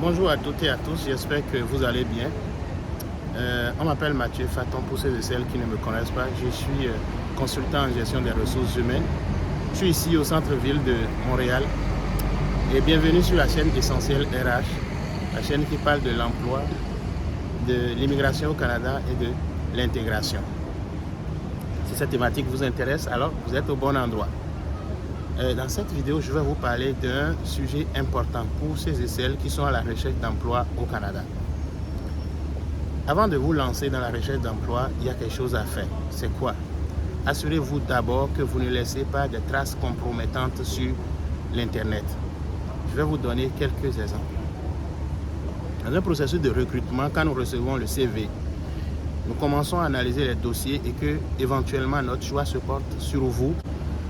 Bonjour à toutes et à tous, j'espère que vous allez bien. On m'appelle Mathieu Faton pour ceux et celles qui ne me connaissent pas. Je suis consultant en gestion des ressources humaines. Je suis ici au centre-ville de Montréal et bienvenue sur la chaîne Essentiel RH, la chaîne qui parle de l'emploi, de l'immigration au Canada et de l'intégration. Si cette thématique vous intéresse, alors vous êtes au bon endroit. Dans cette vidéo, je vais vous parler d'un sujet important pour ceux et celles qui sont à la recherche d'emploi au Canada. Avant de vous lancer dans la recherche d'emploi, il y a quelque chose à faire. C'est quoi? Assurez-vous d'abord que vous ne laissez pas de traces compromettantes sur l'Internet. Je vais vous donner quelques exemples. Dans un processus de recrutement, quand nous recevons le CV, nous commençons à analyser les dossiers et que éventuellement notre choix se porte sur vous.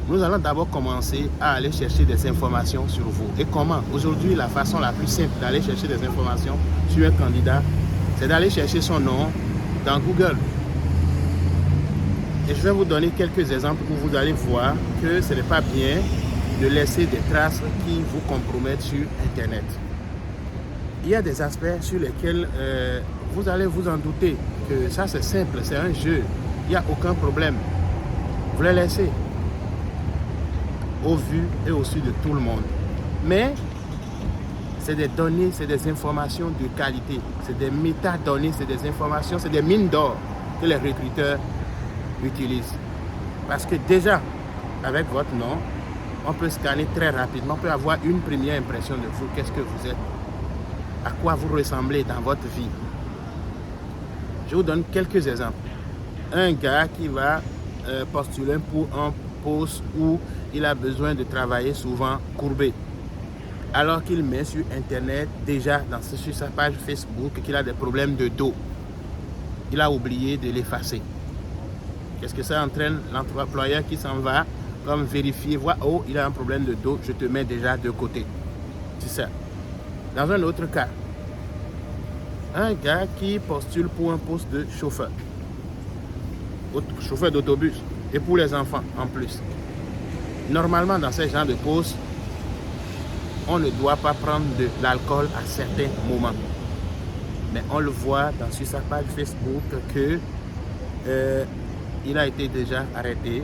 Nous allons d'abord commencer à aller chercher des informations sur vous. Et comment? Aujourd'hui, la façon la plus simple d'aller chercher des informations sur un candidat, c'est d'aller chercher son nom dans Google. Et je vais vous donner quelques exemples où vous allez voir que ce n'est pas bien de laisser des traces qui vous compromettent sur Internet. Il y a des aspects sur lesquels vous allez vous en douter, que ça c'est simple, c'est un jeu, il n'y a aucun problème. Vous les laissez au vu et au su de tout le monde. Mais c'est des données, c'est des informations de qualité, c'est des métadonnées, c'est des informations, c'est des mines d'or que les recruteurs utilisent. Parce que déjà, avec votre nom, on peut scanner très rapidement, on peut avoir une première impression de vous, qu'est-ce que vous êtes, à quoi vous ressemblez dans votre vie. Je vous donne quelques exemples. Un gars qui va postuler pour un poste où il a besoin de travailler souvent courbé, alors qu'il met sur Internet déjà sur sa page Facebook qu'il a des problèmes de dos. Il a oublié de l'effacer. Qu'est-ce que ça entraîne? L'employeur qui s'en va comme vérifier, voit, oh, il a un problème de dos, je te mets déjà de côté. C'est ça. Dans un autre cas, un gars qui postule pour un poste de chauffeur d'autobus et pour les enfants en plus. Normalement, dans ce genre de poste, on ne doit pas prendre de l'alcool à certains moments. Mais on le voit sur sa page Facebook que il a été déjà arrêté.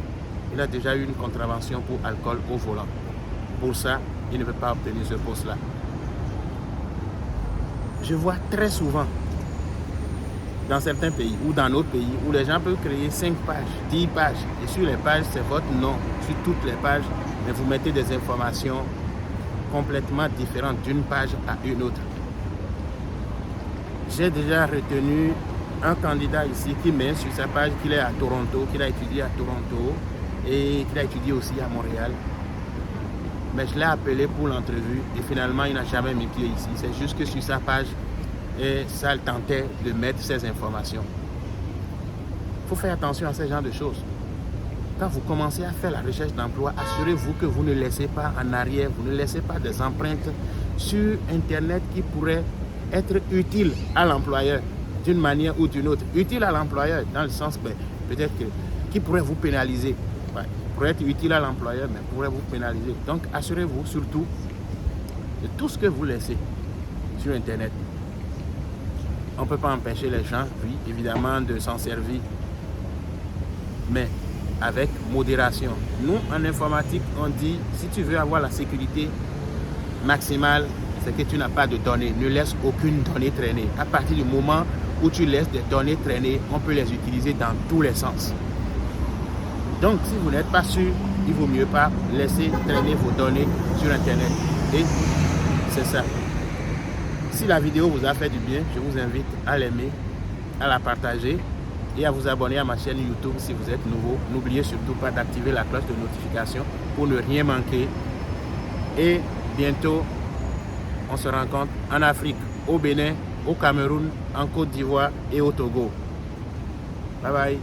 Il a déjà eu une contravention pour alcool au volant. Pour ça, il ne peut pas obtenir ce poste-là. Je vois très souvent dans certains pays ou dans d'autres pays où les gens peuvent créer 5 pages, 10 pages. Et sur les pages, c'est votre nom. Sur toutes les pages, mais vous mettez des informations complètement différentes d'une page à une autre. J'ai déjà retenu un candidat ici qui met sur sa page qu'il est à Toronto, qu'il a étudié à Toronto et qu'il a étudié aussi à Montréal. Mais je l'ai appelé pour l'entrevue et finalement il n'a jamais mis pied ici. C'est juste que sur sa page, et ça le tentait de mettre ces informations. Il faut faire attention à ce genre de choses. Quand vous commencez à faire la recherche d'emploi, assurez-vous que vous ne laissez pas en arrière, vous ne laissez pas des empreintes sur Internet qui pourraient être utiles à l'employeur d'une manière ou d'une autre. Utile à l'employeur dans le sens peut-être qui pourrait vous pénaliser. Ouais, pourrait être utile à l'employeur, mais pourrait vous pénaliser. Donc assurez-vous surtout de tout ce que vous laissez sur Internet. On ne peut pas empêcher les gens, oui, évidemment, de s'en servir, mais avec modération. Nous, en informatique, on dit, si tu veux avoir la sécurité maximale, c'est que tu n'as pas de données. Ne laisse aucune donnée traîner. À partir du moment où tu laisses des données traîner, on peut les utiliser dans tous les sens. Donc, si vous n'êtes pas sûr, il vaut mieux pas laisser traîner vos données sur Internet. Et c'est ça. Si la vidéo vous a fait du bien, je vous invite à l'aimer, à la partager et à vous abonner à ma chaîne YouTube si vous êtes nouveau. N'oubliez surtout pas d'activer la cloche de notification pour ne rien manquer. Et bientôt, on se rencontre en Afrique, au Bénin, au Cameroun, en Côte d'Ivoire et au Togo. Bye bye.